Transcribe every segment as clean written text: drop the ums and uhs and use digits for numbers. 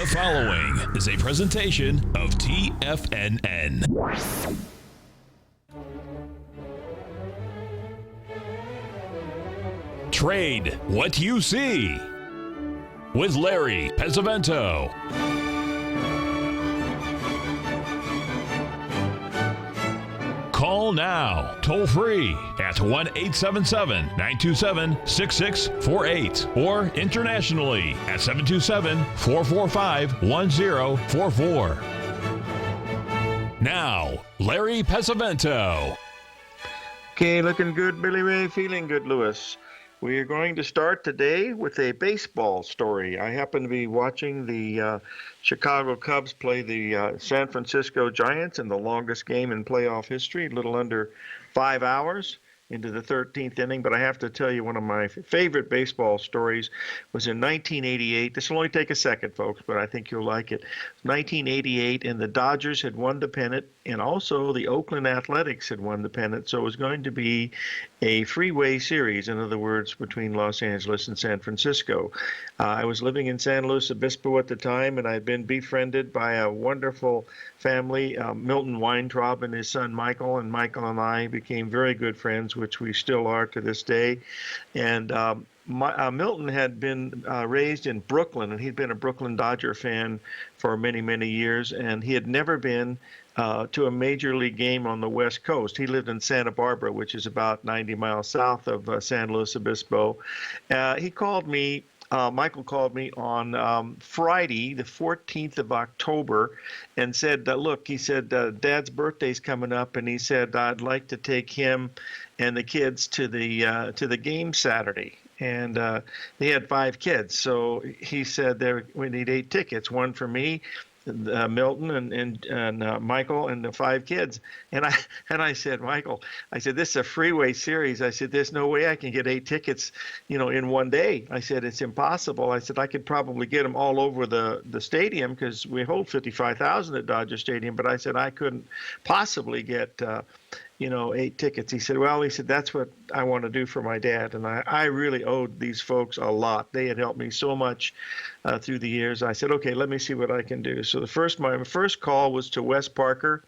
The following is a presentation of TFNN. Trade what you see with Larry Pesavento. Call now, toll free at 1-877-927-6648 or internationally at 727-445-1044. Now, Larry Pesavento. Okay, looking good, Billy Ray. Feeling good, Lewis. We are going to start today with a baseball story. I happen to be watching the Chicago Cubs play the San Francisco Giants in the longest game in playoff history, a little under 5 hours into the 13th inning. But I have to tell you, one of my favorite baseball stories was in 1988. This will only take a second, folks, but I think you'll like it. 1988, and the Dodgers had won the pennant, and also the Oakland Athletics had won the pennant. So it was going to be a freeway series, in other words, between Los Angeles and San Francisco. I was living in San Luis Obispo at the time, and I'd been befriended by a wonderful family, Milton Weintraub and his son Michael, and Michael and I became very good friends, which we still are to this day. And Milton had been raised in Brooklyn, and he'd been a Brooklyn Dodger fan for many, many years, and he had never been to a major league game on the West Coast. He lived in Santa Barbara, which is about 90 miles south of San Luis Obispo. He called me. Michael called me on Friday, the 14th of October, and said, look, he said, Dad's birthday's coming up, and he said, I'd like to take him and the kids to the game Saturday. And they had 5 kids, so he said we need 8 tickets, one for me, Milton and Michael and the 5 kids. And I said, Michael, I said, this is a freeway series. I said, there's no way I can get 8 tickets, in one day. I said, it's impossible. I said, I could probably get them all over the stadium because we hold 55,000 at Dodger Stadium. But I said, I couldn't possibly get 8 tickets. He said, well, that's what I want to do for my dad. And I really owed these folks a lot. They had helped me so much through the years. I said, okay, let me see what I can do. So my first call was to Wes Parker,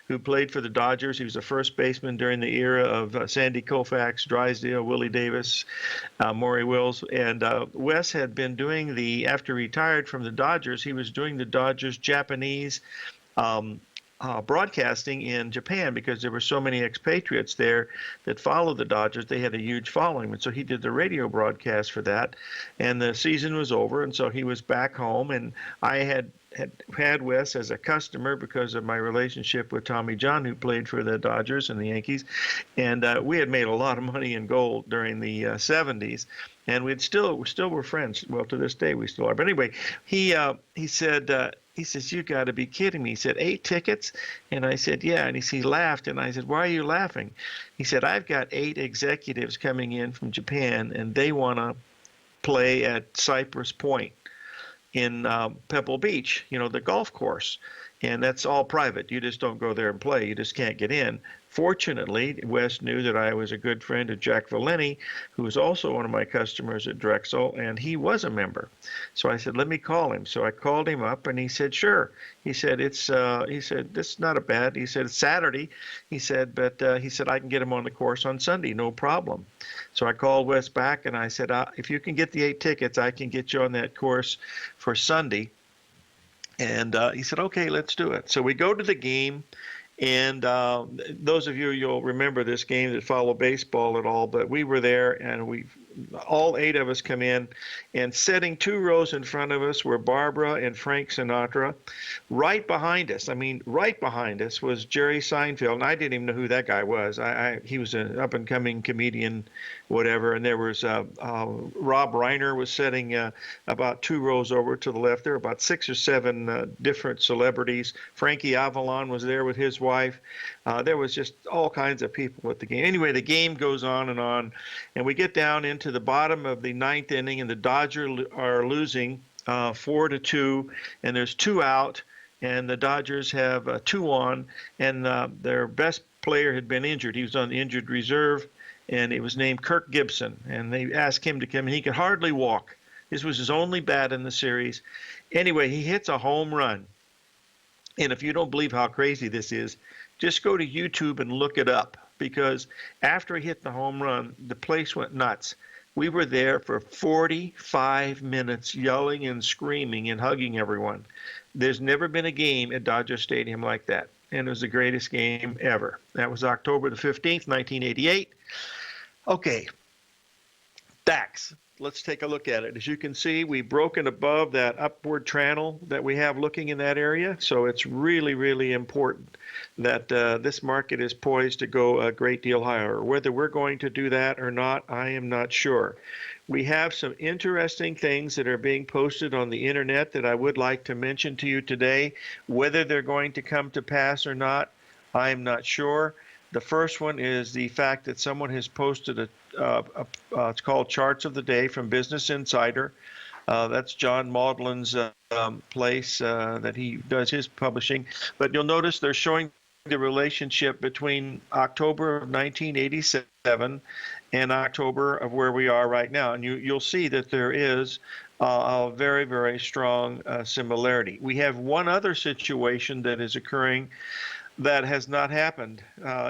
who played for the Dodgers. He was a first baseman during the era of Sandy Koufax, Drysdale, Willie Davis, Maury Wills. And Wes had been doing after he retired from the Dodgers, he was doing the Dodgers Japanese broadcasting in Japan because there were so many expatriates there that followed the Dodgers. They had a huge following, and so he did the radio broadcast for that. And the season was over, and so he was back home, and I had Wes as a customer because of my relationship with Tommy John, who played for the Dodgers and the Yankees. And we had made a lot of money in gold during the 70s. And we still were friends. Well, to this day, we still are. But anyway, he said, he says, you got to be kidding me. He said, 8 tickets? And I said, yeah. And he laughed. And I said, why are you laughing? He said, I've got 8 executives coming in from Japan, and they want to play at Cypress Point in Pebble Beach, the golf course. And that's all private. You just don't go there and play. You just can't get in. Fortunately, Wes knew that I was a good friend of Jack Valenti, who was also one of my customers at Drexel, and he was a member. So I said, let me call him. So I called him up, and he said, sure. He said, this is not a bad. He said, it's Saturday. He said, but he said, I can get him on the course on Sunday, no problem. So I called Wes back, and I said, if you can get the 8 tickets, I can get you on that course for Sunday. And he said, okay, let's do it. So we go to the game. And those of you'll remember this game that follow baseball at all, but we were there, and all 8 of us come in, and sitting 2 rows in front of us were Barbara and Frank Sinatra. Right behind us was Jerry Seinfeld, and I didn't even know who that guy was. He was an up-and-coming comedian, whatever, and there was Rob Reiner was sitting about 2 rows over to the left. There were about 6 or 7 different celebrities. Frankie Avalon was there with his wife. There was just all kinds of people at the game. Anyway, the game goes on, and we get down into the bottom of the 9th inning, and the Dodgers are losing 4-2, and there's 2 out, and the Dodgers have 2 on, and their best player had been injured. He was on the injured reserve, and it was named Kirk Gibson, and they asked him to come, and he could hardly walk. This was his only bat in the series. Anyway, he hits a home run. And if you don't believe how crazy this is, just go to YouTube and look it up, because after he hit the home run, the place went nuts. We were there for 45 minutes yelling and screaming and hugging everyone. There's never been a game at Dodger Stadium like that, and it was the greatest game ever. That was October the 15th, 1988. Okay, DAX. Let's take a look at it. As you can see, we've broken above that upward channel that we have looking in that area. So it's really, really important that this market is poised to go a great deal higher. Whether we're going to do that or not, I am not sure. We have some interesting things that are being posted on the internet that I would like to mention to you today. Whether they're going to come to pass or not, I am not sure. The first one is the fact that someone has posted it's called Charts of the Day from Business Insider. That's John Maudlin's place that he does his publishing. But you'll notice they're showing the relationship between October of 1987 and October of where we are right now. And you'll see that there is a very, very strong similarity. We have one other situation that is occurring that has not happened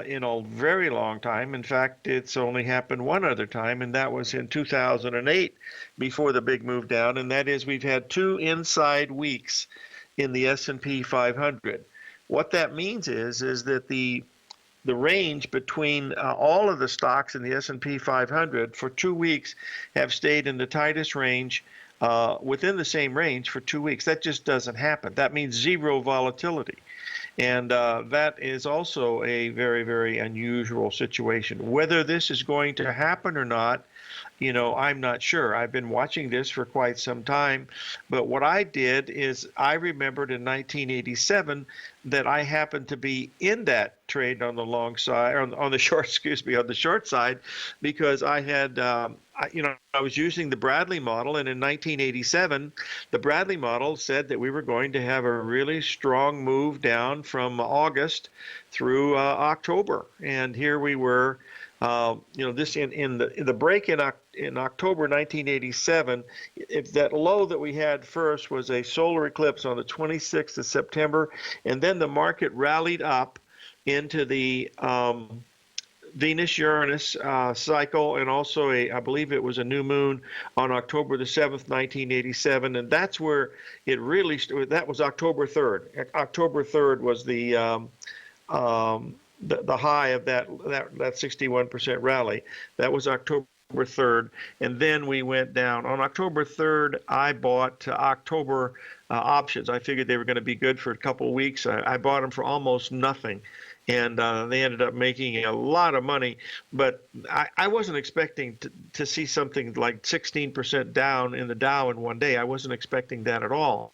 in a very long time. In fact, it's only happened one other time, and that was in 2008 before the big move down, and that is we've had 2 inside weeks in the S&P 500. What that means is that the range between all of the stocks in the S&P 500 for 2 weeks have stayed in the tightest range within the same range for 2 weeks. That just doesn't happen. That means zero volatility. And that is also a very, very unusual situation. Whether this is going to happen or not, I'm not sure. I've been watching this for quite some time. But what I did is I remembered in 1987 that I happened to be in that trade on the long side, or on the short, on the short side, because I had, I was using the Bradley model, and in 1987, the Bradley model said that we were going to have a really strong move down from August through October, and here we were. This in the break in October 1987, if that low that we had first was a solar eclipse on the 26th of September, and then the market rallied up into the Venus-Uranus cycle, and also I believe it was a new moon on October the 7th, 1987, and that's where it really, that was October 3rd. October 3rd was the high of that 61% rally. That was October 3rd, and then we went down. On October 3rd, I bought October options. I figured they were going to be good for a couple of weeks. I bought them for almost nothing, and they ended up making a lot of money. But I wasn't expecting to see something like 16% down in the Dow in one day. I wasn't expecting that at all.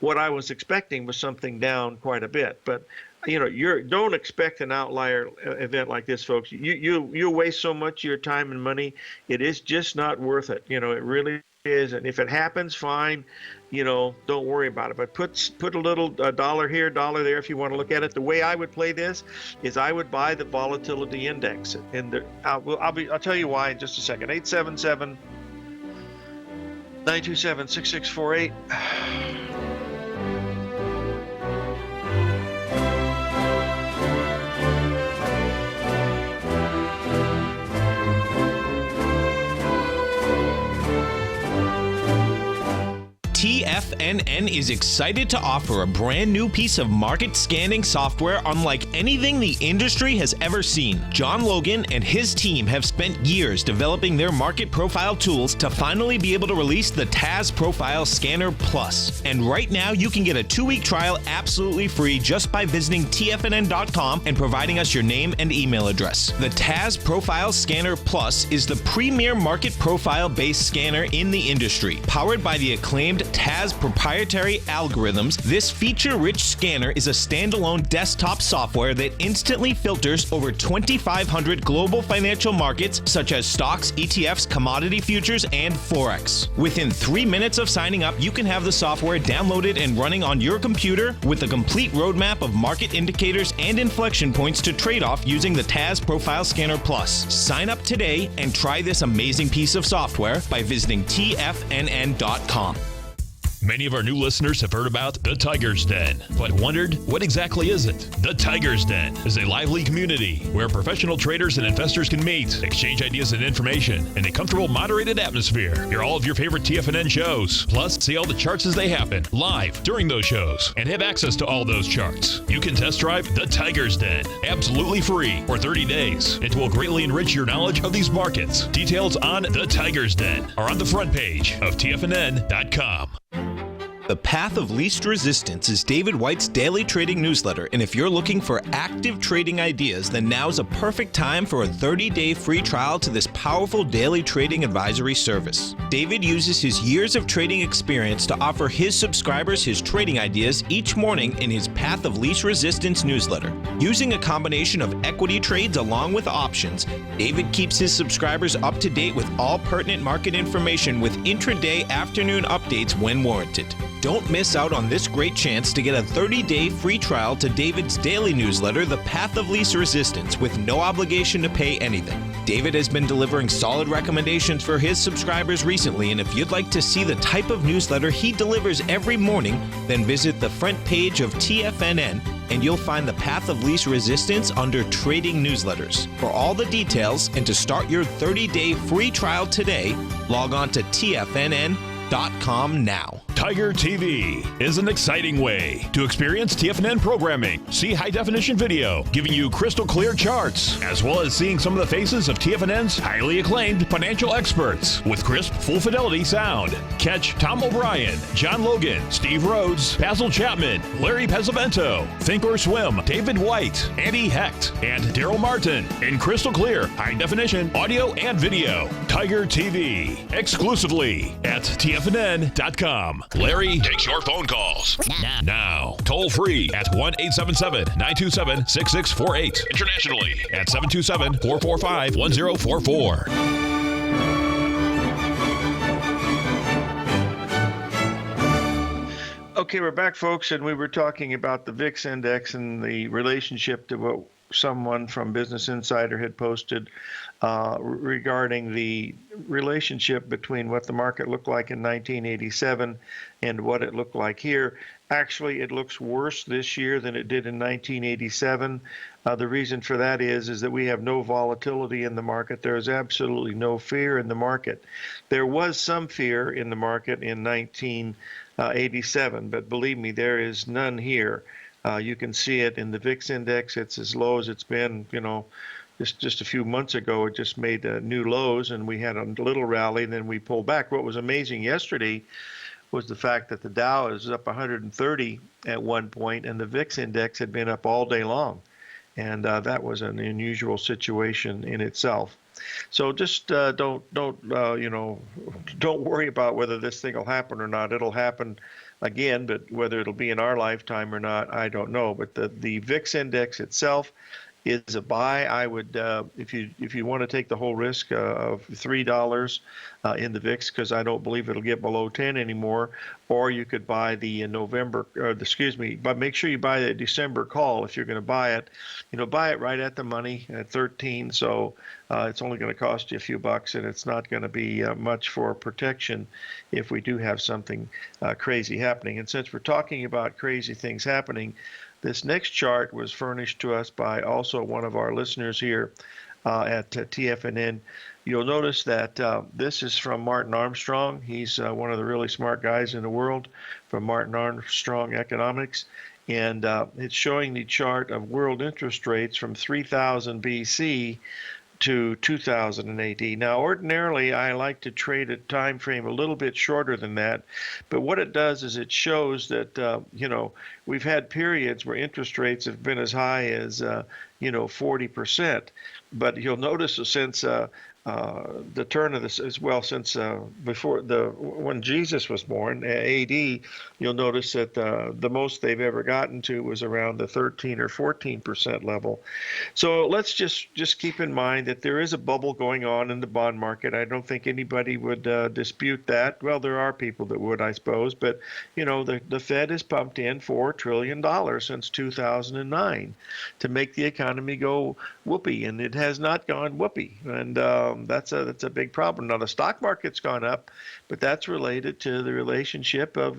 What I was expecting was something down quite a bit, but don't expect an outlier event like this, folks. You waste so much of your time and money. It is just not worth it. It really is. And if it happens, fine. Don't worry about it. But put a little dollar here, dollar there if you want to look at it. The way I would play this is I would buy the volatility index, and I'll tell you why in just a second. 877-927-6648. TFNN is excited to offer a brand new piece of market scanning software unlike anything the industry has ever seen. John Logan and his team have spent years developing their market profile tools to finally be able to release the TAS Profile Scanner Plus. And right now you can get a 2-week trial absolutely free just by visiting TFNN.com and providing us your name and email address. The TAS Profile Scanner Plus is the premier market profile based scanner in the industry, powered by the acclaimed TAS proprietary algorithms, this feature-rich scanner is a standalone desktop software that instantly filters over 2,500 global financial markets such as stocks, ETFs, commodity futures, and Forex. Within 3 minutes of signing up, you can have the software downloaded and running on your computer with a complete roadmap of market indicators and inflection points to trade off using the TAS Profile Scanner Plus. Sign up today and try this amazing piece of software by visiting TFNN.com. Many of our new listeners have heard about the Tiger's Den, but wondered, what exactly is it? The Tiger's Den is a lively community where professional traders and investors can meet, exchange ideas and information in a comfortable, moderated atmosphere. Hear all of your favorite TFNN shows, plus see all the charts as they happen live during those shows, and have access to all those charts. You can test drive the Tiger's Den absolutely free for 30 days. It will greatly enrich your knowledge of these markets. Details on the Tiger's Den are on the front page of TFNN.com. The Path of Least Resistance is David White's daily trading newsletter, and if you're looking for active trading ideas, then now's a perfect time for a 30-day free trial to this powerful daily trading advisory service. David uses his years of trading experience to offer his subscribers his trading ideas each morning in his Path of Least Resistance newsletter. Using a combination of equity trades along with options, David keeps his subscribers up to date with all pertinent market information with intraday afternoon updates when warranted. Don't miss out on this great chance to get a 30-day free trial to David's daily newsletter, The Path of Least Resistance, with no obligation to pay anything. David has been delivering solid recommendations for his subscribers recently, and if you'd like to see the type of newsletter he delivers every morning, then visit the front page of TFNN, and you'll find The Path of Least Resistance under Trading Newsletters. For all the details and to start your 30-day free trial today, log on to TFNN.com now. Tiger TV is an exciting way to experience TFNN programming. See high-definition video giving you crystal clear charts, as well as seeing some of the faces of TFNN's highly acclaimed financial experts with crisp, full-fidelity sound. Catch Tom O'Brien, John Logan, Steve Rhodes, Basil Chapman, Larry Pesavento, Think or Swim, David White, Andy Hecht, and Daryl Martin in crystal clear, high-definition audio and video. Tiger TV, exclusively at TFNN.com. Larry takes your phone calls now. Toll free at 1-877-927-6648. Internationally at 727-445-1044. Okay, we're back, folks, and we were talking about the VIX index and the relationship to what someone from Business Insider had posted regarding the relationship between what the market looked like in 1987 and what it looked like here. Actually, it looks worse this year than it did in 1987. The reason for that is that we have no volatility in the market. There is absolutely no fear in the market. There was some fear in the market in 1987, but believe me, there is none here. You can see it in the VIX index. It's as low as it's been, just a few months ago. It just made new lows, and we had a little rally, and then we pulled back. What was amazing yesterday was the fact that the Dow is up 130 at one point, and the VIX index had been up all day long. And that was an unusual situation in itself. So just don't worry about whether this thing will happen or not. It'll happen again, but whether it'll be in our lifetime or not, I don't know. But the VIX index itself is a buy. I would, if you want to take the whole risk of $3 in the VIX, because I don't believe it'll get below 10 anymore, or you could buy the but make sure you buy the December call if you're going to buy it. Buy it right at the money at 13. So it's only going to cost you a few bucks, and it's not going to be much for protection if we do have something crazy happening. And since we're talking about crazy things happening, this next chart was furnished to us by also one of our listeners here at TFNN. You'll notice that this is from Martin Armstrong. He's one of the really smart guys in the world, from Martin Armstrong Economics. And it's showing the chart of world interest rates from 3000 BC to 2000 AD. Now, ordinarily, I like to trade a time frame a little bit shorter than that, but what it does is it shows that, we've had periods where interest rates have been as high as, 40%. But you'll notice since the turn of this as well, since before when Jesus was born, AD, you'll notice that the most they've ever gotten to was around the 13 or 14% level. So let's just keep in mind that there is a bubble going on in the bond market. I don't think anybody would dispute that. Well, there are people that would, I suppose, but the Fed has pumped in $4 trillion since 2009 to make the economy go whoopee, and it has not gone whoopee, and that's a big problem. Now the stock market's gone up, but that's related to the relationship of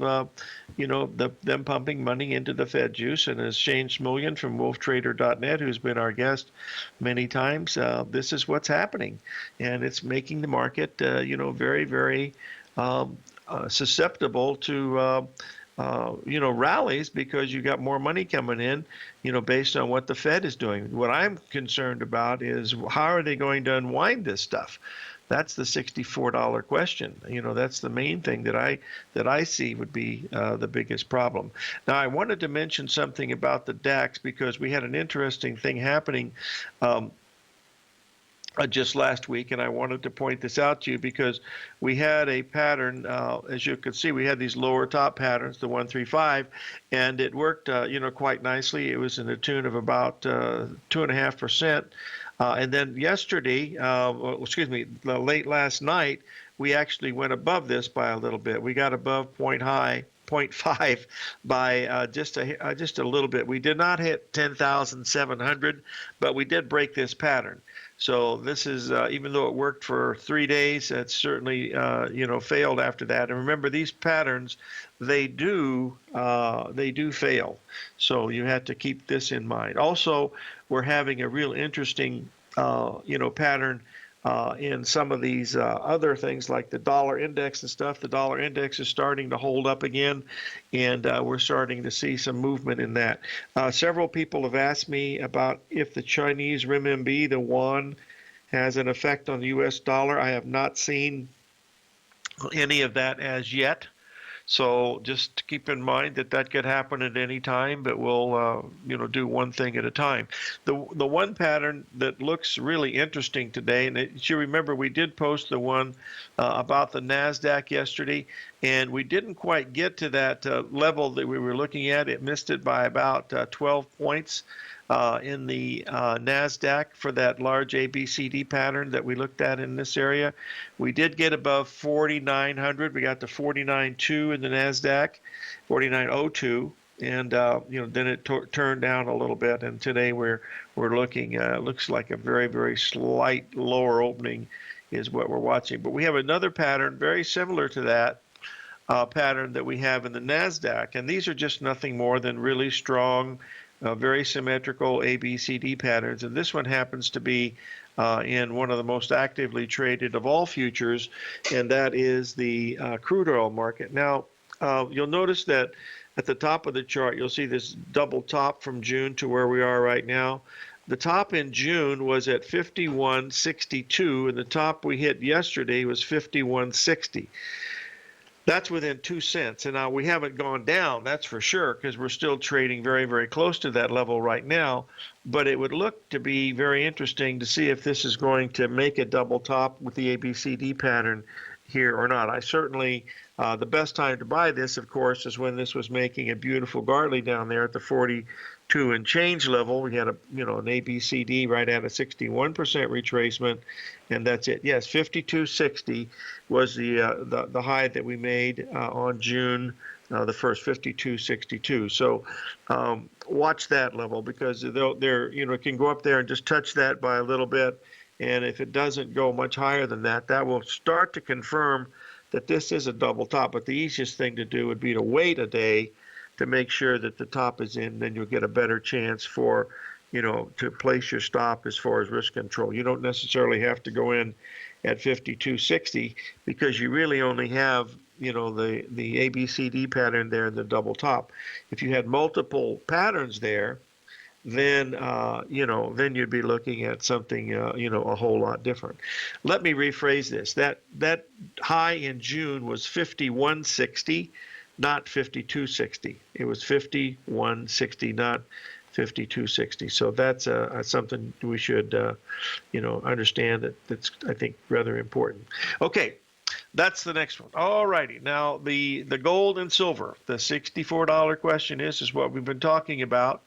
them pumping money into the Fed juice. And as Shane Smullian from WolfTrader.net, who's been our guest many times, this is what's happening, and it's making the market very, very susceptible to rallies, because you got more money coming in, based on what the Fed is doing. What I'm concerned about is how are they going to unwind this stuff? That's the $64 question. That's the main thing that I see would be the biggest problem. Now, I wanted to mention something about the DAX, because we had an interesting thing happening just last week, and I wanted to point this out to you because we had a pattern. As you could see, we had these lower top patterns, the 135, and it worked, quite nicely. It was in the tune of about 2.5%. And then yesterday, late last night, we actually went above this by a little bit. We got above 0.5 by just a little bit. We did not hit 10,700, but we did break this pattern. So this is, even though it worked for 3 days, it certainly, failed after that. And remember, these patterns, they do fail. So you have to keep this in mind. Also, we're having a real interesting, pattern in some of these other things like the dollar index and stuff. The dollar index is starting to hold up again, and we're starting to see some movement in that. Several people have asked me about if the Chinese renminbi, the yuan, has an effect on the U.S. dollar. I have not seen any of that as yet. So just keep in mind that could happen at any time, but we'll do one thing at a time. The one pattern that looks really interesting today, and you remember we did post the one about the NASDAQ yesterday, and we didn't quite get to that level that we were looking at. It missed it by about 12 points. In the NASDAQ for that large ABCD pattern that we looked at in this area. We did get above 4,900. We got to 49.2 in the NASDAQ, 49.02, and then it turned down a little bit. And today we're looking, looks like a very, very slight lower opening is what we're watching. But we have another pattern very similar to that pattern that we have in the NASDAQ, and these are just nothing more than really strong, very symmetrical ABCD patterns, and this one happens to be in one of the most actively traded of all futures, and that is the crude oil market. Now, you'll notice that at the top of the chart, you'll see this double top from June to where we are right now. The top in June was at 51.62, and the top we hit yesterday was 51.60. That's within 2 cents. And now we haven't gone down, that's for sure, because we're still trading very, very close to that level right now. But it would look to be very interesting to see if this is going to make a double top with the ABCD pattern here or not. I certainly, the best time to buy this, of course, is when this was making a beautiful Gartley down there at the 42 and change level. We had an ABCD right at a 61% retracement, and that's it. Yes, 52.60 was the high that we made on June the 1st, 52.62. So watch that level, because it can go up there and just touch that by a little bit, and if it doesn't go much higher than that, that will start to confirm that this is a double top. But the easiest thing to do would be to wait a day to make sure that the top is in. Then you'll get a better chance for, to place your stop as far as risk control. You don't necessarily have to go in at 52.60 because you really only have, the ABCD pattern there, the double top. If you had multiple patterns there, then then you'd be looking at something a whole lot different. Let me rephrase this. That high in June was 51.60, not 52.60. It was 51.60, not 52.60. So that's something we should, understand that's, I think, rather important. Okay, that's the next one. All righty. Now, the gold and silver, the $64 question is what we've been talking about,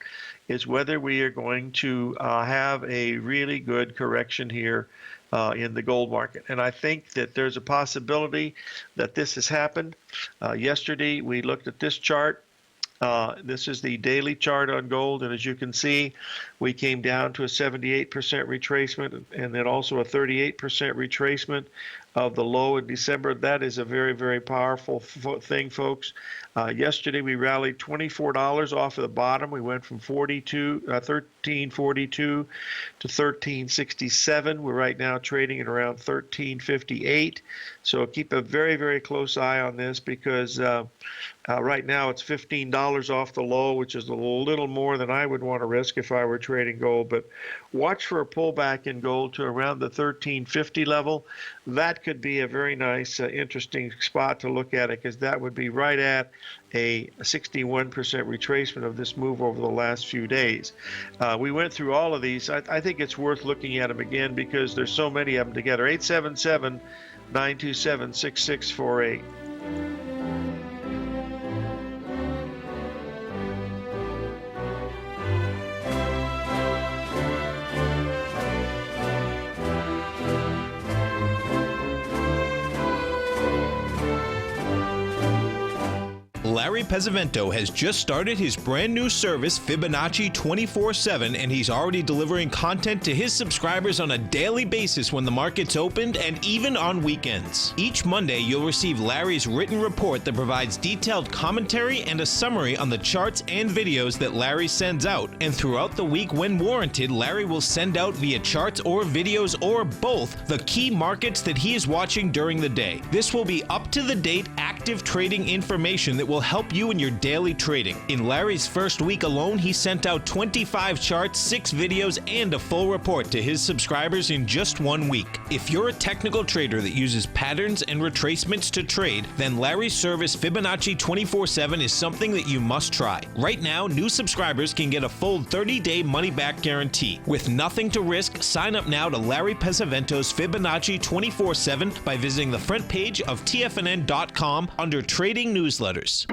is whether we are going to have a really good correction here in the gold market. And I think that there's a possibility that this has happened. Yesterday, we looked at this chart. This is the daily chart on gold, and as you can see, we came down to a 78% retracement and then also a 38% retracement of the low in December. That is a very, very powerful thing, folks. Yesterday, we rallied $24 off of the bottom. We went from $13.42 to $13.67. We're right now trading at around $13.58. So keep a very, very close eye on this because right now it's $15 off the low, which is a little more than I would want to risk if I were trading gold. But watch for a pullback in gold to around the $13.50 level. That could be a very nice, interesting spot to look at it because that would be right at a 61% retracement of this move over the last few days. We went through all of these. I think it's worth looking at them again because there's so many of them together. 877-927-6648. Larry Pesavento has just started his brand new service, Fibonacci 24/7, and he's already delivering content to his subscribers on a daily basis when the market's opened and even on weekends. Each Monday, you'll receive Larry's written report that provides detailed commentary and a summary on the charts and videos that Larry sends out. And throughout the week, when warranted, Larry will send out via charts or videos or both the key markets that he is watching during the day. This will be up-to-the-date, active trading information that will help you in your daily trading. In Larry's first week alone, he sent out 25 charts, 6 videos, and a full report to his subscribers in just 1 week. If you're a technical trader that uses patterns and retracements to trade, then Larry's service Fibonacci 24/7 is something that you must try. Right now, new subscribers can get a full 30-day money-back guarantee. With nothing to risk, sign up now to Larry Pesavento's Fibonacci 24/7 by visiting the front page of TFNN.com under Trading Newsletters.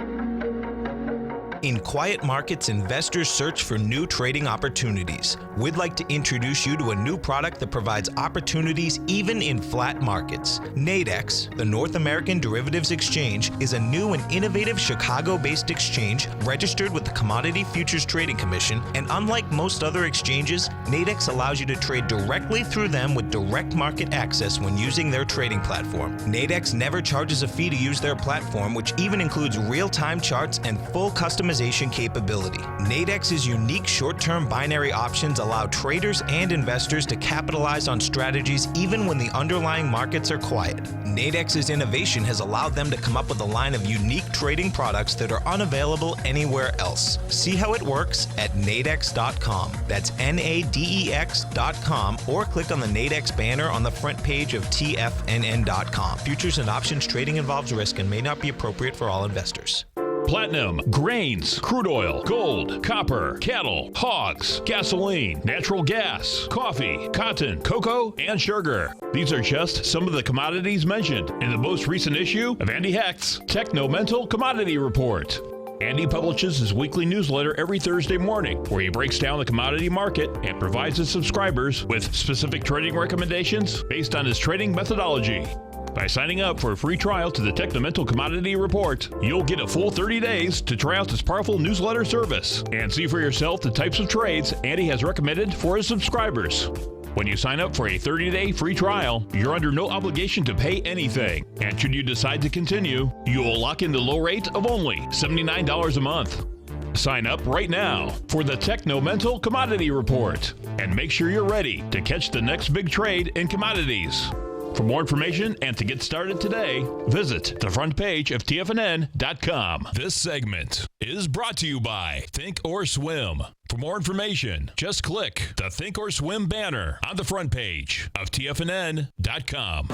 In quiet markets, investors search for new trading opportunities. We'd like to introduce you to a new product that provides opportunities even in flat markets. Nadex, the North American Derivatives Exchange, is a new and innovative Chicago-based exchange registered with the Commodity Futures Trading Commission, and unlike most other exchanges, Nadex allows you to trade directly through them with direct market access when using their trading platform. Nadex never charges a fee to use their platform, which even includes real-time charts and full customization capability. Nadex's unique short-term binary options allow traders and investors to capitalize on strategies even when the underlying markets are quiet. Nadex's innovation has allowed them to come up with a line of unique trading products that are unavailable anywhere else. See how it works at nadex.com. That's NADEX.com, or click on the Nadex banner on the front page of TFNN.com. Futures and options trading involves risk and may not be appropriate for all investors. Platinum, grains, crude oil, gold, copper, cattle, hogs, gasoline, natural gas, coffee, cotton, cocoa, and sugar. These are just some of the commodities mentioned in the most recent issue of Andy Hecht's Techno-Mental Commodity Report. Andy publishes his weekly newsletter every Thursday morning, where he breaks down the commodity market and provides his subscribers with specific trading recommendations based on his trading methodology. By signing up for a free trial to the Techno-Mental Commodity Report, you'll get a full 30 days to try out this powerful newsletter service and see for yourself the types of trades Andy has recommended for his subscribers. When you sign up for a 30-day free trial, you're under no obligation to pay anything. And should you decide to continue, you will lock in the low rate of only $79 a month. Sign up right now for the Techno-Mental Commodity Report and make sure you're ready to catch the next big trade in commodities. For more information and to get started today, visit the front page of TFNN.com. This segment is brought to you by Think or Swim. For more information, just click the Think or Swim banner on the front page of TFNN.com.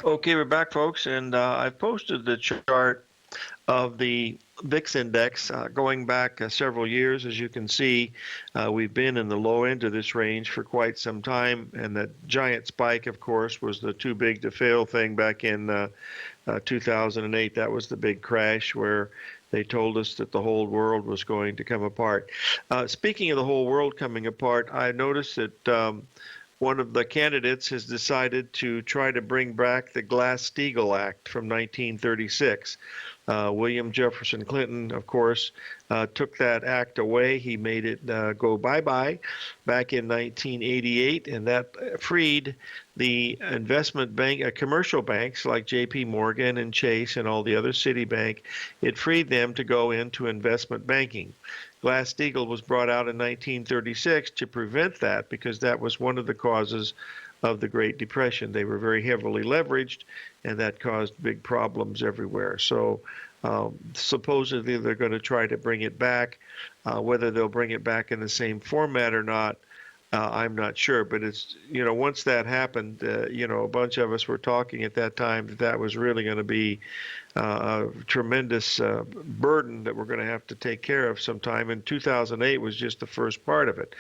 Okay, we're back, folks, and I've posted the chart of the VIX index going back several years. As you can see, we've been in the low end of this range for quite some time, and that giant spike, of course, was the too big to fail thing back in 2008. That was the big crash where they told us that the whole world was going to come apart. Speaking of the whole world coming apart, I noticed that one of the candidates has decided to try to bring back the Glass-Steagall Act from 1936. William Jefferson Clinton, of course, took that act away. He made it go bye-bye back in 1988, and that freed the investment bank, commercial banks like J.P. Morgan and Chase and all the other Citibank. It freed them to go into investment banking. Glass-Steagall was brought out in 1936 to prevent that because that was one of the causes of the Great Depression. They were very heavily leveraged, and that caused big problems everywhere. So supposedly they're going to try to bring it back. Whether they'll bring it back in the same format or not, I'm not sure. But it's, once that happened, a bunch of us were talking at that time that that was really going to be a tremendous burden that we're going to have to take care of sometime. And 2008 was just the first part of it.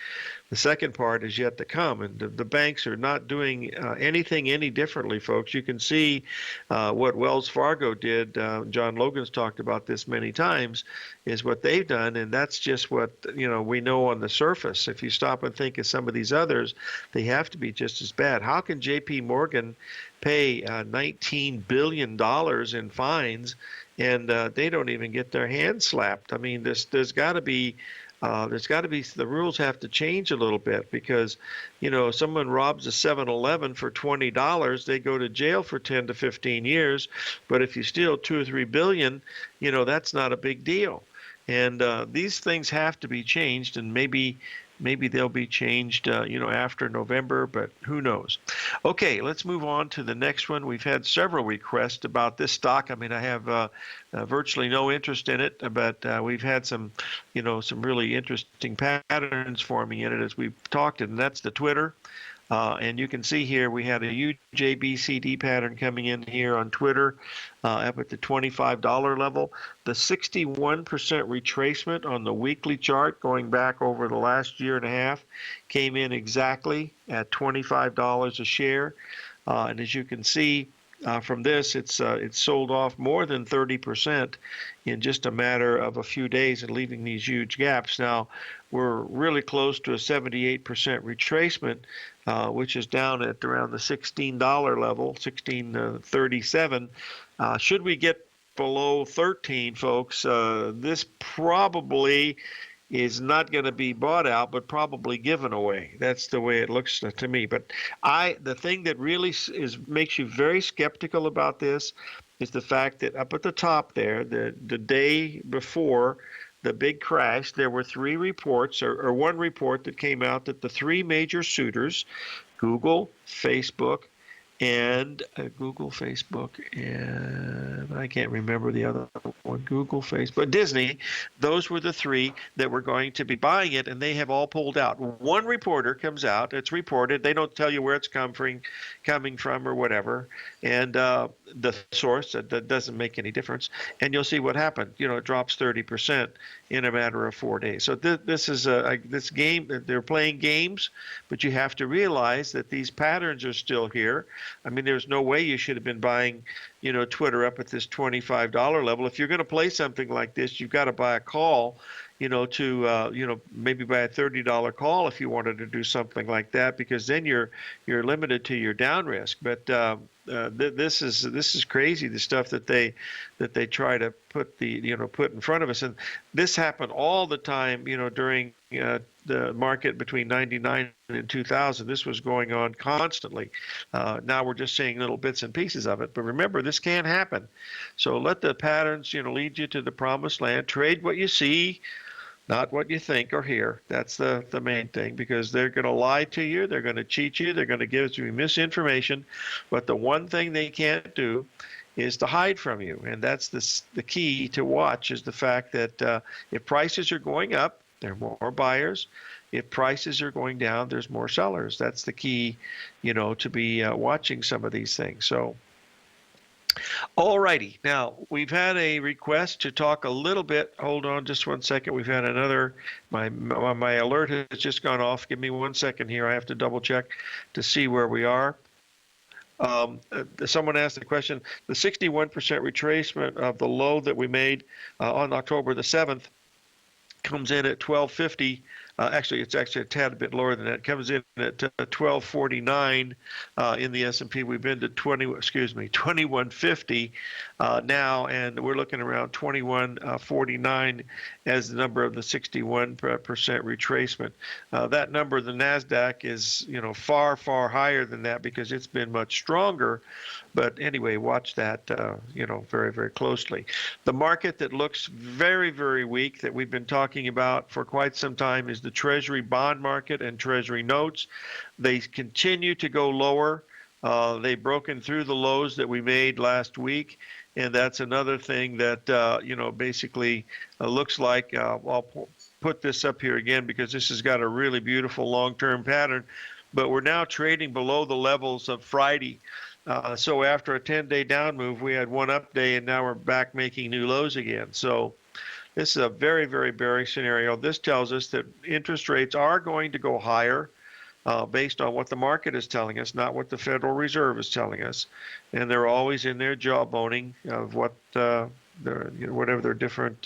The second part is yet to come, and the banks are not doing anything any differently, folks. You can see what Wells Fargo did. John Logan's talked about this many times, is what they've done, and that's just what we know on the surface. If you stop and think of some of these others, they have to be just as bad. How can J.P. Morgan pay $19 billion in fines, and they don't even get their hands slapped? I mean, there's got to be the rules have to change a little bit, because someone robs a 7-Eleven for $20, they go to jail for 10 to 15 years. But if you steal 2 or 3 billion, that's not a big deal. And these things have to be changed, and maybe they'll be changed, after November, but who knows? Okay, let's move on to the next one. We've had several requests about this stock. I mean, I have virtually no interest in it, but we've had some really interesting patterns forming in it as we've talked, and that's the Twitter. And you can see here we had a huge ABCD pattern coming in here on Twitter up at the $25 level. The 61% retracement on the weekly chart going back over the last year and a half came in exactly at $25 a share. And as you can see from this, it's sold off more than 30% in just a matter of a few days and leaving these huge gaps. Now, we're really close to a 78% retracement, which is down at around the $16 level, $16.37. Should we get below 13, folks, this probably is not going to be bought out, but probably given away. That's the way it looks to me. But the thing that really makes you very skeptical about this is the fact that up at the top there, the day before the big crash, there were 3 reports, or one report that came out that the 3 major suitors, Google, Facebook, and I can't remember the other one, Google, Facebook, Disney, those were the 3 that were going to be buying it, and they have all pulled out. One reporter comes out, it's reported, they don't tell you where it's coming from or whatever, and the source, that doesn't make any difference, and you'll see what happened. It drops 30% in a matter of 4 days. So this is this game, they're playing games, but you have to realize that these patterns are still here. I mean, there's no way you should have been buying, Twitter up at this $25 level. If you're going to play something like this, you've got to buy a call, to maybe buy a $30 call if you wanted to do something like that, because then you're limited to your down risk. But this is crazy, the stuff that they try to put put in front of us, and this happened all the time, during the market between 99 and 2000. This was going on constantly. Now we're just seeing little bits and pieces of it, but remember, this can happen. So let the patterns lead you to the promised land. Trade what you see, not what you think or hear. That's the main thing, because they're going to lie to you, they're going to cheat you, they're going to give you misinformation, but the one thing they can't do is to hide from you, and that's the key to watch, is the fact that if prices are going up, there are more buyers. If prices are going down, there's more sellers. That's the key, to be watching some of these things. So All righty. Now, we've had a request to talk a little bit. Hold on just one second. We've had another. My alert has just gone off. Give me 1 second here. I have to double check to see where we are. Someone asked the question, the 61% retracement of the low that we made on October the 7th comes in at 1250. Actually, it's actually a tad bit lower than that. It comes in at 1249 in the S&P. We've been to 2150 now, and we're looking around 2149 as the number of the 61% retracement. That number, the Nasdaq, is far higher than that because it's been much stronger. But anyway, watch that very, very closely. The market that looks very, very weak that we've been talking about for quite some time is the Treasury bond market and Treasury notes. They continue to go lower. They've broken through the lows that we made last week, and that's another thing that basically looks like I'll put this up here again because this has got a really beautiful long-term pattern, but we're now trading below the levels of Friday. So after a 10-day down move, we had one up day, and now we're back making new lows again. So this is a very, very bearish scenario. This tells us that interest rates are going to go higher based on what the market is telling us, not what the Federal Reserve is telling us. And they're always in their jawboning of what whatever their different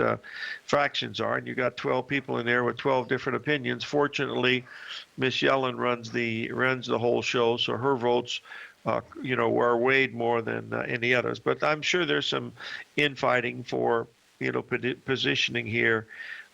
fractions are. And you got 12 people in there with 12 different opinions. Fortunately, Miss Yellen runs the whole show, so her votes are weighed more than any others. But I'm sure there's some infighting for positioning here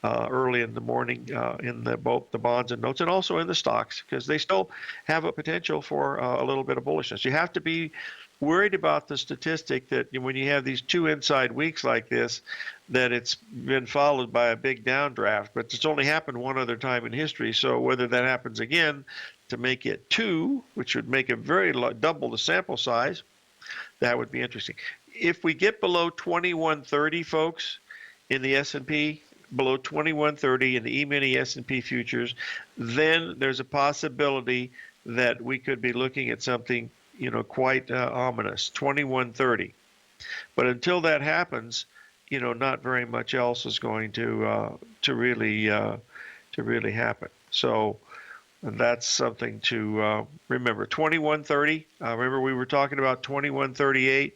early in the morning in both the bonds and notes and also in the stocks, because they still have a potential for a little bit of bullishness. You have to be worried about the statistic that when you have these two inside weeks like this, that it's been followed by a big downdraft. But it's only happened one other time in history. So whether that happens again to make it 2, which would make it double the sample size, that would be interesting. If we get below 2130, folks, in the S&P, below 2130 in the E-mini S&P futures, then there's a possibility that we could be looking at something quite ominous, 2130. But until that happens, not very much else is going to really happen. So that's something to remember. 2130. Remember we were talking about 2138,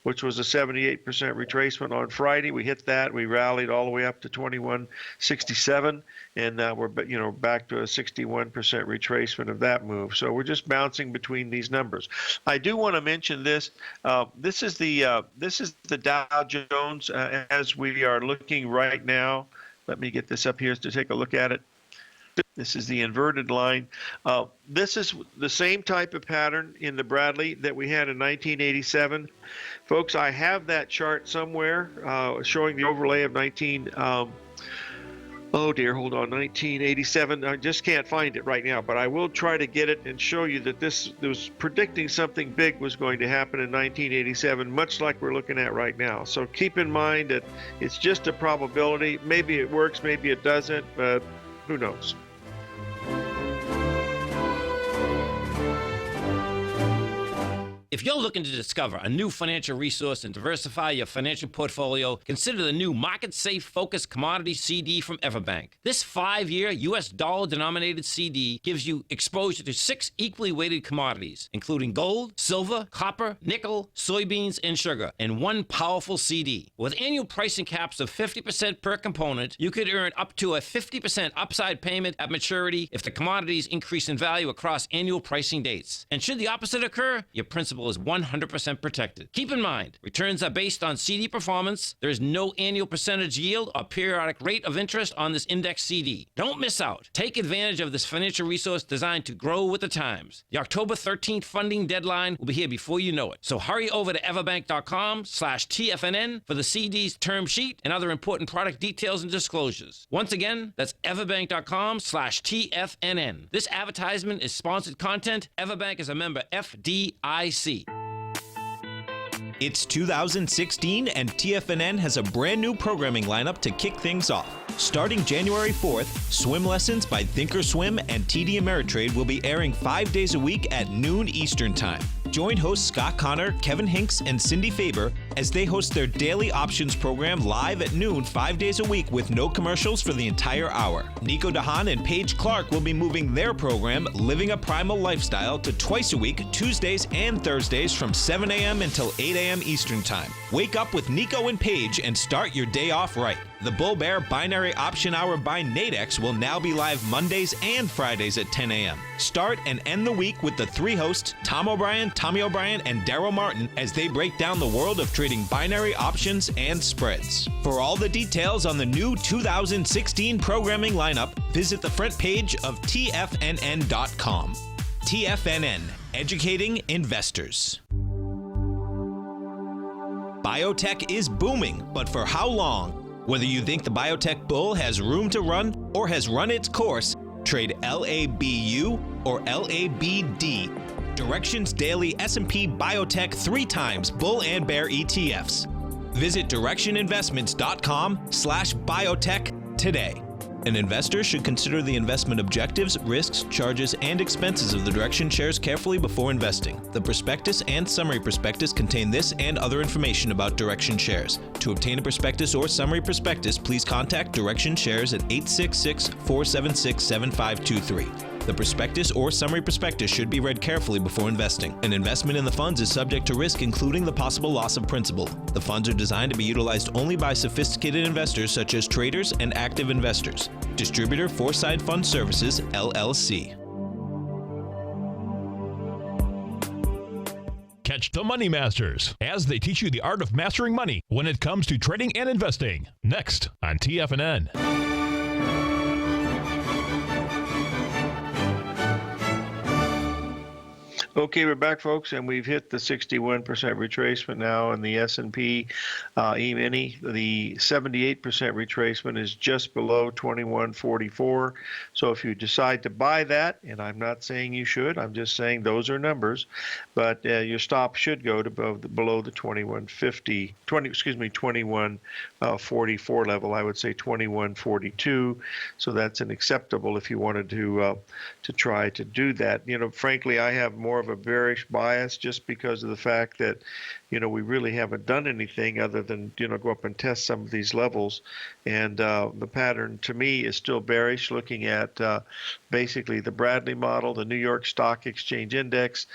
which was a 78% retracement on Friday. We hit that. We rallied all the way up to 2167, and now we're back to a 61% retracement of that move. So we're just bouncing between these numbers. I do want to mention this. This is the Dow Jones as we are looking right now. Let me get this up here to take a look at it. This is the inverted line. This is the same type of pattern in the Bradley that we had in 1987. Folks, I have that chart somewhere showing the overlay of 1987. I just can't find it right now, but I will try to get it and show you that this was predicting something big was going to happen in 1987, much like we're looking at right now. So keep in mind that it's just a probability. Maybe it works, maybe it doesn't, but who knows? If you're looking to discover a new financial resource and diversify your financial portfolio, consider the new Market Safe Focus Commodity CD from Everbank. This 5-year U.S. dollar-denominated CD gives you exposure to 6 equally weighted commodities, including gold, silver, copper, nickel, soybeans, and sugar, in one powerful CD. With annual pricing caps of 50% per component, you could earn up to a 50% upside payment at maturity if the commodities increase in value across annual pricing dates. And should the opposite occur, your principal is 100% protected. Keep in mind, returns are based on CD performance. There is no annual percentage yield or periodic rate of interest on this index CD. Don't miss out. Take advantage of this financial resource designed to grow with the times. The October 13th funding deadline will be here before you know it. So hurry over to everbank.com/TFNN for the CD's term sheet and other important product details and disclosures. Once again, that's everbank.com/TFNN. This advertisement is sponsored content. Everbank is a member FDIC. It's 2016 and TFNN has a brand new programming lineup to kick things off. Starting January 4th, swim lessons by Thinkorswim and TD Ameritrade will be airing 5 days a week at noon Eastern Time. Join hosts Scott Connor, Kevin Hinks, and Cindy Faber as they host their daily options program live at noon 5 days a week with no commercials for the entire hour. Nico DeHaan and Paige Clark will be moving their program, Living a Primal Lifestyle, to twice a week, Tuesdays and Thursdays from 7 a.m. until 8 a.m. Eastern Time. Wake up with Nico and Paige and start your day off right. The Bull Bear Binary Option Hour by Nadex will now be live Mondays and Fridays at 10 a.m. Start and end the week with the three hosts, Tom O'Brien, Tommy O'Brien, and Daryl Martin, as they break down the world of trading binary options and spreads. For all the details on the new 2016 programming lineup, visit the front page of TFNN.com. TFNN, educating investors. Biotech is booming, but for how long? Whether you think the biotech bull has room to run or has run its course, trade LABU or LABD. Direction's daily S&P Biotech 3 times bull and bear ETFs. Visit directioninvestments.com/biotech today. An investor should consider the investment objectives, risks, charges, and expenses of the Direction shares carefully before investing. The prospectus and summary prospectus contain this and other information about Direction shares. To obtain a prospectus or summary prospectus, please contact Direction shares at 866-476-7523. The prospectus or summary prospectus should be read carefully before investing. An investment in the funds is subject to risk, including the possible loss of principal. The funds are designed to be utilized only by sophisticated investors such as traders and active investors. Distributor Foreside Fund Services, LLC. Catch the Money Masters as they teach you the art of mastering money when it comes to trading and investing. Next on TFNN. Okay, we're back, folks, and we've hit the 61% retracement now in the S&P E-mini. The 78% retracement is just below 2144. So if you decide to buy that, and I'm not saying you should, I'm just saying those are numbers, but your stop should go to below the 2144 level. I would say 2142. So that's an acceptable if you wanted to try to do that. You know, frankly, I have more of a bearish bias just because of the fact that, you know, we really haven't done anything other than, you know, go up and test some of these levels. And the pattern to me is still bearish, looking at basically the Bradley model, the New York Stock Exchange Index.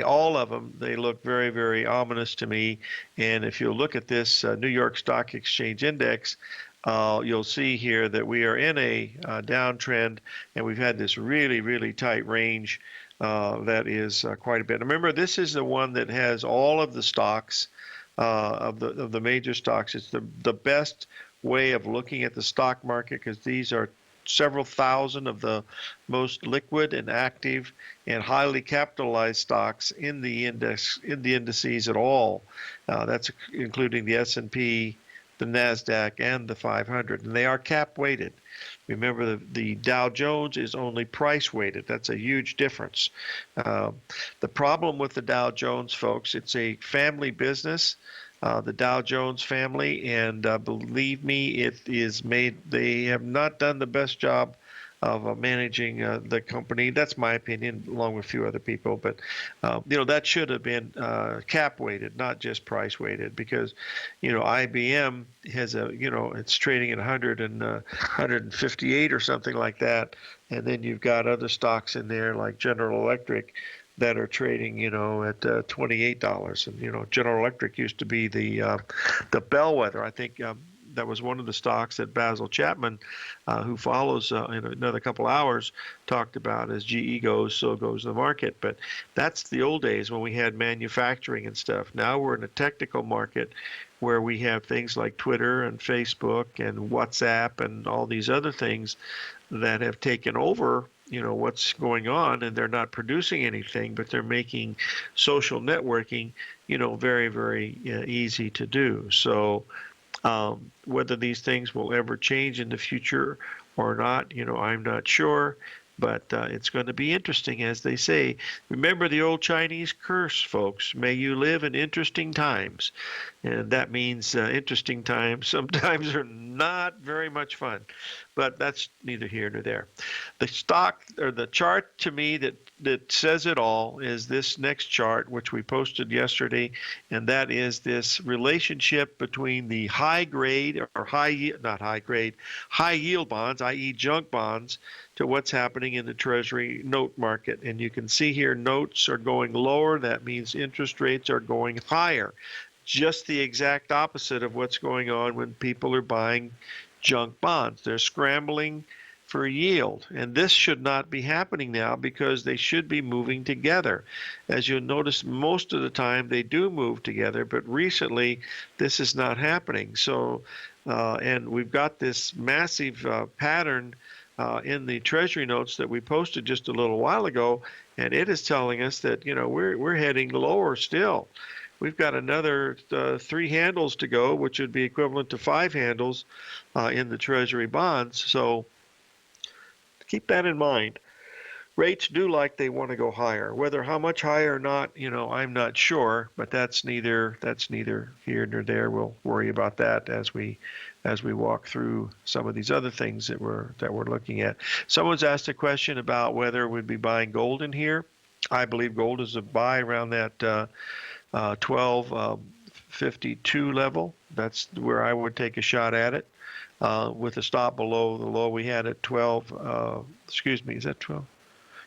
All of them, they look very, very ominous to me. And if you look at this New York Stock Exchange Index, you'll see here that we are in a downtrend, and we've had this really, really tight range that is quite a bit. Remember, this is the one that has all of the stocks of the major stocks. It's the best way of looking at the stock market because these are several thousand of the most liquid and active and highly capitalized stocks in the indices at all. That's including the S&P, the NASDAQ, and the 500, and they are cap weighted. Remember, the Dow Jones is only price weighted. That's a huge difference. The problem with the Dow Jones, folks, it's a family business, the Dow Jones family, and believe me, it is made. They have not done the best job of managing the company. That's my opinion, along with a few other people. But you know, that should have been cap weighted, not just price weighted, because you know IBM has it's trading at 158 or something like that, and then you've got other stocks in there like General Electric that are trading, at $28. And General Electric used to be the bellwether. I think that was one of the stocks that Basil Chapman, who follows in another couple hours, talked about. As GE goes, so goes the market. But that's the old days when we had manufacturing and stuff. Now we're in a technical market where we have things like Twitter and Facebook and WhatsApp and all these other things that have taken over what's going on, and they're not producing anything, but they're making social networking very, very easy to do. So whether these things will ever change in the future or not, I'm not sure. But it's going to be interesting, as they say. Remember the old Chinese curse, folks. May you live in interesting times. And that means interesting times sometimes are not very much fun. But that's neither here nor there. The stock or the chart to me that says it all is this next chart, which we posted yesterday, and that is this relationship between the high grade or high yield bonds, i.e. junk bonds, to what's happening in the Treasury note market. And you can see here notes are going lower. That means interest rates are going higher. Just the exact opposite of what's going on when people are buying junk bonds. They're scrambling for yield. And this should not be happening now because they should be moving together. As you'll notice, most of the time they do move together, but recently this is not happening. So, and we've got this massive pattern in the Treasury notes that we posted just a little while ago, and it is telling us that we're heading lower still. We've got another 3 handles to go, which would be equivalent to 5 handles in the Treasury bonds. So keep that in mind. Rates do like they want to go higher. Whether how much higher or not, I'm not sure, but that's neither here nor there. We'll worry about that as we walk through some of these other things that we're looking at. Someone's asked a question about whether we'd be buying gold in here. I believe gold is a buy around that 1252 level. That's where I would take a shot at it, with a stop below the low we had at 12. Is that 12?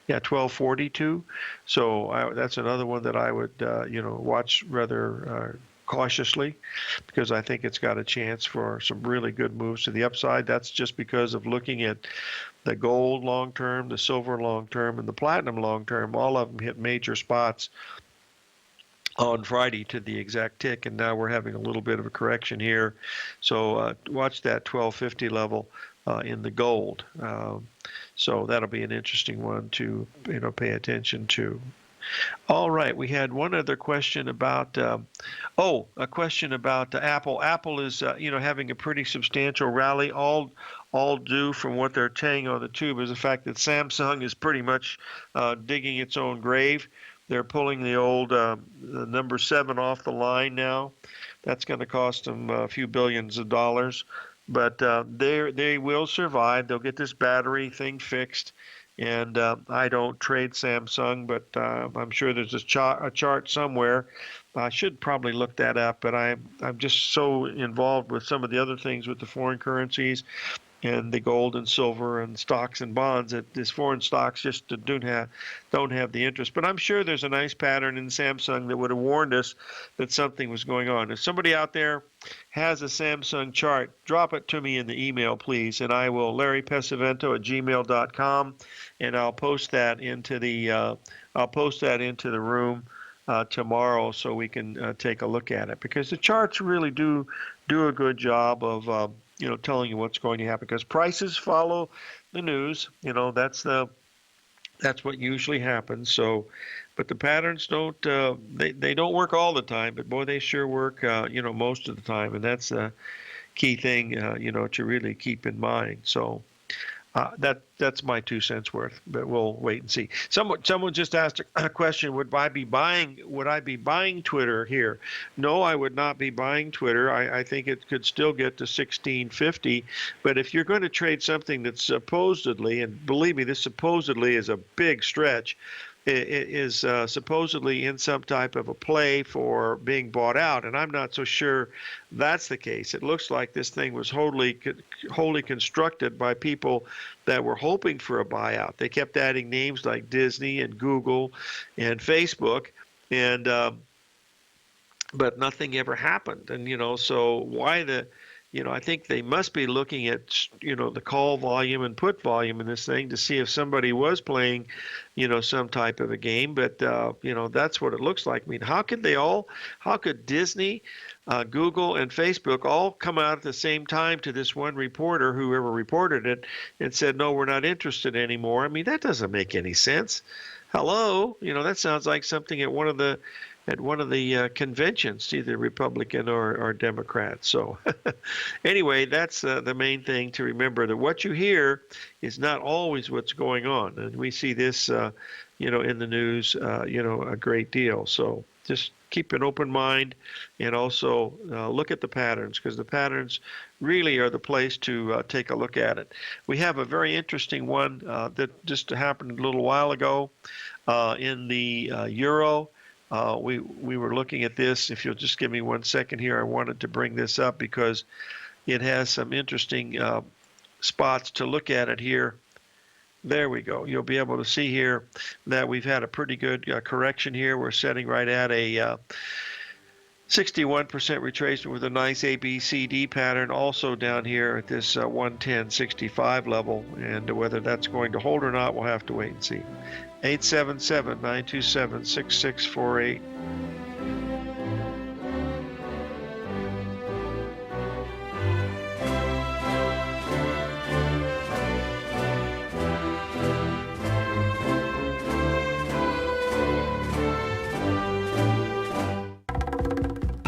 Yeah, 1242. So that's another one that I would, watch rather cautiously, because I think it's got a chance for some really good moves to the upside. That's just because of looking at the gold long term, the silver long term, and the platinum long term. All of them hit major spots on Friday to the exact tick, and now we're having a little bit of a correction here. So watch that 1250 level in the gold. So that'll be an interesting one to pay attention to. All right, we had one other question about a question about Apple. Apple is having a pretty substantial rally, all due from what they're saying on the tube is the fact that Samsung is pretty much digging its own grave. They're pulling the old the number 7 off the line now. That's going to cost them a few billions of dollars. But they will survive. They'll get this battery thing fixed. And I don't trade Samsung, but I'm sure there's a chart somewhere. I should probably look that up, but I'm just so involved with some of the other things with the foreign currencies and the gold and silver and stocks and bonds that these foreign stocks just don't have the interest. But I'm sure there's a nice pattern in Samsung that would have warned us that something was going on. If somebody out there has a Samsung chart, drop it to me in the email, please, and I will larrypesavento@gmail.com, and I'll post that into the room tomorrow so we can take a look at it, because the charts really do a good job of telling you what's going to happen, because prices follow the news. That's what usually happens. So, but the patterns don't they don't work all the time, but boy, they sure work most of the time, and that's a key thing to really keep in mind. So that's my 2 cents worth, but we'll wait and see. Someone just asked a question: Would I be buying Twitter here? No, I would not be buying Twitter. I think it could still get to 1650. But if you're going to trade something that's supposedly, and believe me, this supposedly is a big stretch, it is supposedly in some type of a play for being bought out, and I'm not so sure that's the case. It looks like this thing was wholly constructed by people that were hoping for a buyout. They kept adding names like Disney and Google and Facebook, and but nothing ever happened. And so why I think they must be looking at, the call volume and put volume in this thing to see if somebody was playing, some type of a game. But, that's what it looks like. I mean, how could Disney, Google, and Facebook all come out at the same time to this one reporter, whoever reported it, and said, no, we're not interested anymore? I mean, that doesn't make any sense. Hello? That sounds like something at one of the at one of the conventions, either Republican or Democrat. So anyway, that's the main thing to remember, that what you hear is not always what's going on. And we see this, in the news, a great deal. So just keep an open mind, and also look at the patterns, because the patterns really are the place to take a look at it. We have a very interesting one that just happened a little while ago in the euro. We were looking at this. If you'll just give me 1 second here, I wanted to bring this up because it has some interesting spots to look at it here. There we go. You'll be able to see here that we've had a pretty good correction here. We're setting right at a 61% retracement with a nice ABCD pattern. Also down here at this 110.65 level, and whether that's going to hold or not, we'll have to wait and see. 877-927-6648.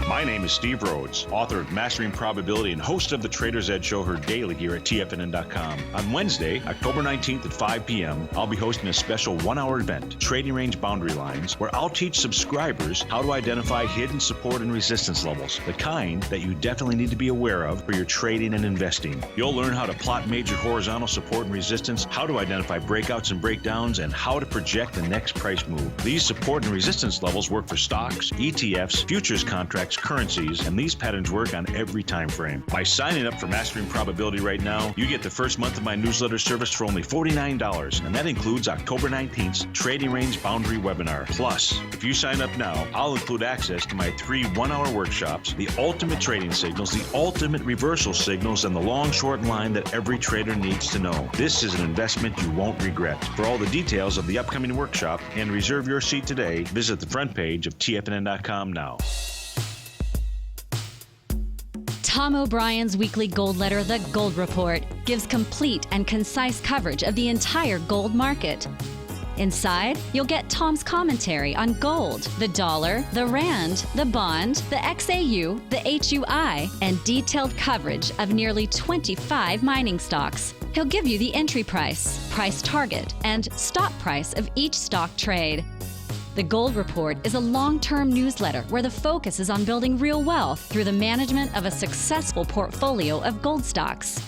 My name is Steve Rhodes, author of Mastering Probability and host of the Trader's Edge Show, heard daily here at TFNN.com. On Wednesday, October 19th at 5 p.m., I'll be hosting a special one-hour event, Trading Range Boundary Lines, where I'll teach subscribers how to identify hidden support and resistance levels, the kind that you definitely need to be aware of for your trading and investing. You'll learn how to plot major horizontal support and resistance, how to identify breakouts and breakdowns, and how to project the next price move. These support and resistance levels work for stocks, ETFs, futures contracts, currencies, and these patterns work on every time frame. By signing up for Mastering Probability right now, you get the first month of my newsletter service for only $49, and that includes October 19th's Trading Range Boundary webinar. Plus, if you sign up now, I'll include access to my 3 one-hour workshops, the ultimate trading signals, the ultimate reversal signals, and the long short line that every trader needs to know. This is an investment you won't regret. For all the details of the upcoming workshop and reserve your seat today, visit the front page of TFNN.com now. Tom O'Brien's weekly gold letter, The Gold Report, gives complete and concise coverage of the entire gold market. Inside, you'll get Tom's commentary on gold, the dollar, the rand, the bond, the XAU, the HUI, and detailed coverage of nearly 25 mining stocks. He'll give you the entry price, price target, and stop price of each stock trade. The Gold Report is a long-term newsletter where the focus is on building real wealth through the management of a successful portfolio of gold stocks.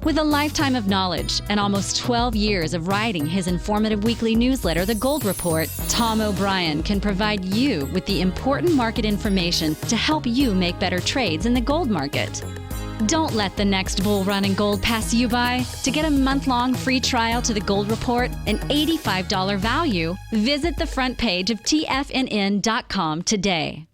With a lifetime of knowledge and almost 12 years of writing his informative weekly newsletter, The Gold Report, Tom O'Brien can provide you with the important market information to help you make better trades in the gold market. Don't let the next bull run in gold pass you by. To get a month-long free trial to The Gold Report, an $85 value, visit the front page of TFNN.com today.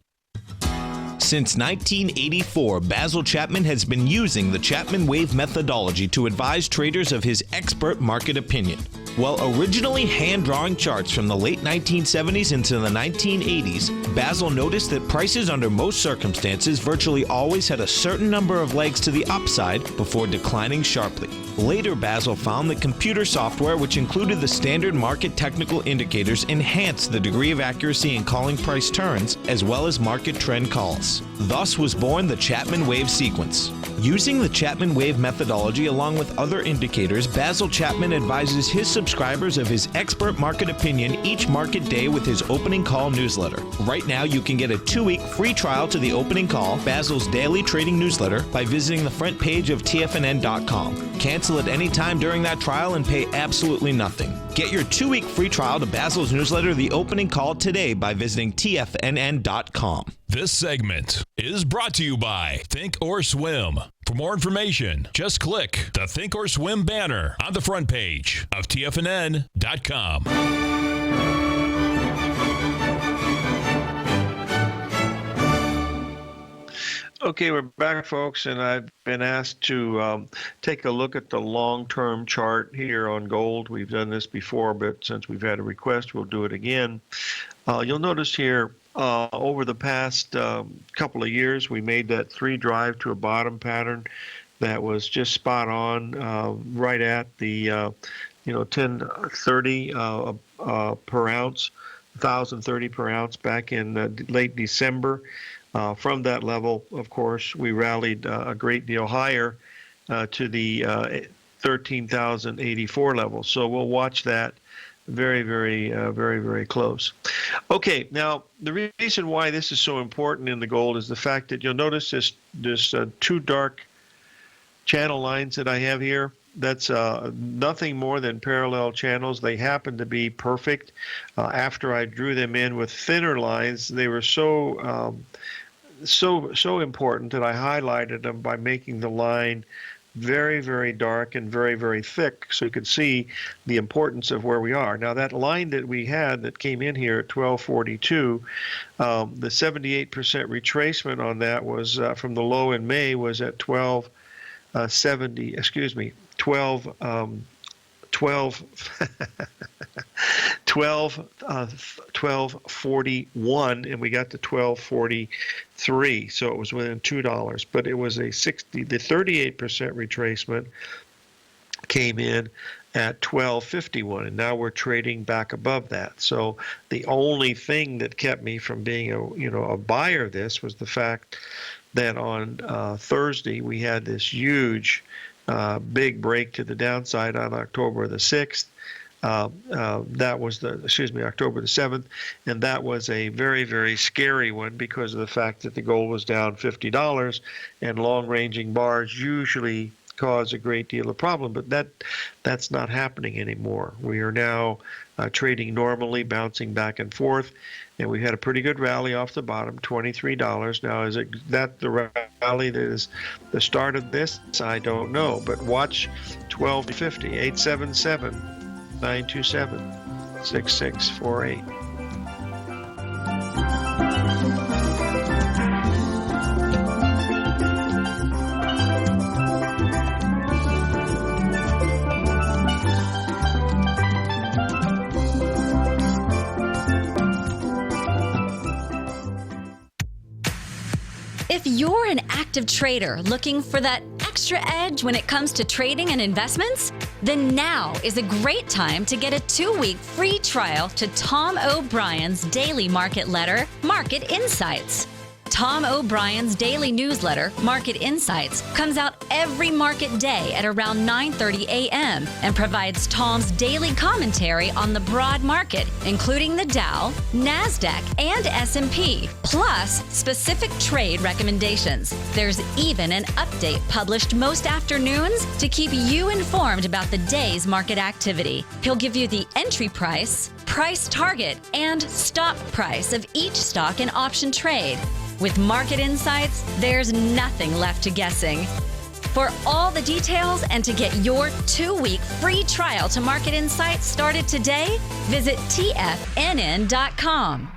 Since 1984, Basil Chapman has been using the Chapman Wave methodology to advise traders of his expert market opinion. While originally hand-drawing charts from the late 1970s into the 1980s, Basil noticed that prices under most circumstances virtually always had a certain number of legs to the upside before declining sharply. Later, Basil found that computer software, which included the standard market technical indicators, enhanced the degree of accuracy in calling price turns, as well as market trend calls. Thus was born the Chapman Wave sequence. Using the Chapman Wave methodology along with other indicators, Basil Chapman advises his subscribers of his expert market opinion each market day with his opening call newsletter. Right now, you can get a 2-week free trial to the opening call, Basil's daily trading newsletter, by visiting the front page of TFNN.com. Cancel at any time during that trial and pay absolutely nothing. Get your 2-week free trial to Basil's newsletter, The Opening Call, today by visiting TFNN.com. This segment is brought to you by Think or Swim. For more information, just click the Think or Swim banner on the front page of TFNN.com. Okay, we're back, folks, and I've been asked to take a look at the long-term chart here on gold. We've done this before, but since we've had a request, we'll do it again. You'll notice here, over the past couple of years, we made that 3 drive to a bottom pattern that was just spot on, right at the 1030 per ounce. 1,030 per ounce back in late December. From that level, of course, we rallied a great deal higher to the 13,084 level. So we'll watch that very close. Okay, now the reason why this is so important in the gold is the fact that you'll notice this two dark channel lines that I have here. That's nothing more than parallel channels. They happen to be perfect. After I drew them in with thinner lines, they were so important that I highlighted them by making the line very dark and very thick, so you could see the importance of where we are. Now that line that we had that came in here at 1242, the 78% retracement on that was from the low in May was at 1241, and we got to 1243, so it was within $2, but it was the 38% retracement came in at 1251, and now we're trading back above that. So the only thing that kept me from being a buyer of this was the fact that on Thursday we had this huge big break to the downside on October the 6th. That was October the 7th, and that was a very scary one because of the fact that the gold was down $50, and long-ranging bars usually cause a great deal of problem, but that's not happening anymore. We are now trading normally, bouncing back and forth, and we had a pretty good rally off the bottom, $23. Now, is it that the rally that is the start of this? I don't know, but watch 1250, 877 927 6648. If you're an active trader looking for that extra edge when it comes to trading and investments, then now is a great time to get a 2-week free trial to Tom O'Brien's daily market letter, Market Insights. Tom O'Brien's daily newsletter, Market Insights, comes out every market day at around 9:30 a.m. and provides Tom's daily commentary on the broad market, including the Dow, NASDAQ, and S&P, plus specific trade recommendations. There's even an update published most afternoons to keep you informed about the day's market activity. He'll give you the entry price, price target, and stop price of each stock and option trade. With Market Insights, there's nothing left to guessing. For all the details and to get your 2-week free trial to Market Insights started today, visit TFNN.com.